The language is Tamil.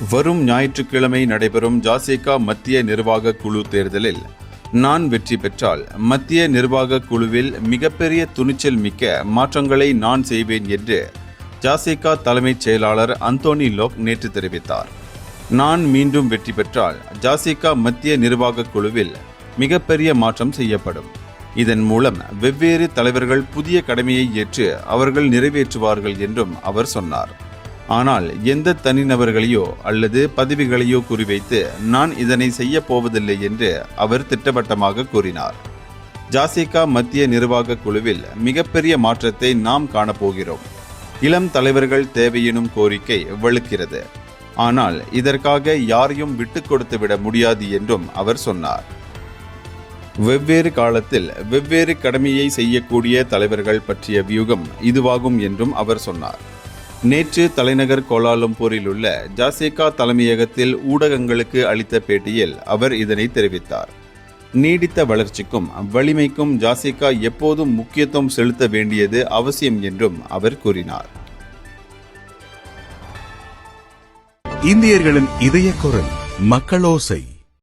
வரும் ஞாயிற்றுக்கிழமை நடைபெறும் ஜாசேகா மத்திய நிர்வாக குழு தேர்தலில் நான் வெற்றி பெற்றால் மத்திய நிர்வாக குழுவில் மிகப்பெரிய துணிச்சல் மிக்க மாற்றங்களை நான் செய்வேன் என்று ஜாசேகா தலைமைச் செயலாளர் அந்தோனி லோக் நேற்று தெரிவித்தார். நான் மீண்டும் வெற்றி பெற்றால் ஜாசேகா மத்திய நிர்வாக குழுவில் மிகப்பெரிய மாற்றம் செய்யப்படும். இதன் மூலம் வெவ்வேறு தலைவர்கள் புதிய கடமையை ஏற்று அவர்கள் நிறைவேற்றுவார்கள் என்றும் அவர் சொன்னார். ஆனால் எந்த தனிநபர்களையோ அல்லது பதவிகளையோ குறிவைத்து நான் இதனை செய்ய போவதில்லை என்று அவர் திட்டவட்டமாக கூறினார். ஜாசேகா மத்திய நிர்வாக குழுவில் மிகப்பெரிய மாற்றத்தை நாம் காணப்போகிறோம். இளம் தலைவர்கள் தேவையெனும் கோரிக்கை வலுக்கிறது. ஆனால் இதற்காக யாரையும் விட்டுக் கொடுத்து விட முடியாது என்றும் அவர் சொன்னார். வெவ்வேறு காலத்தில் வெவ்வேறு கடமையை செய்யக்கூடிய தலைவர்கள் பற்றிய வியூகம் இதுவாகும் என்றும் அவர் சொன்னார். நேற்று தலைநகர் கோலாலம்பூரில் உள்ள ஜாசேகா தலைமையகத்தில் ஊடகங்களுக்கு அளித்த பேட்டியில் அவர் இதனை தெரிவித்தார். நீடித்த வளர்ச்சிக்கும் வலிமைக்கும் ஜாசேகா எப்போதும் முக்கியத்துவம் செலுத்த வேண்டியது அவசியம் என்றும் அவர் கூறினார். இந்தியர்களின் இதய குரல் மக்களோசை.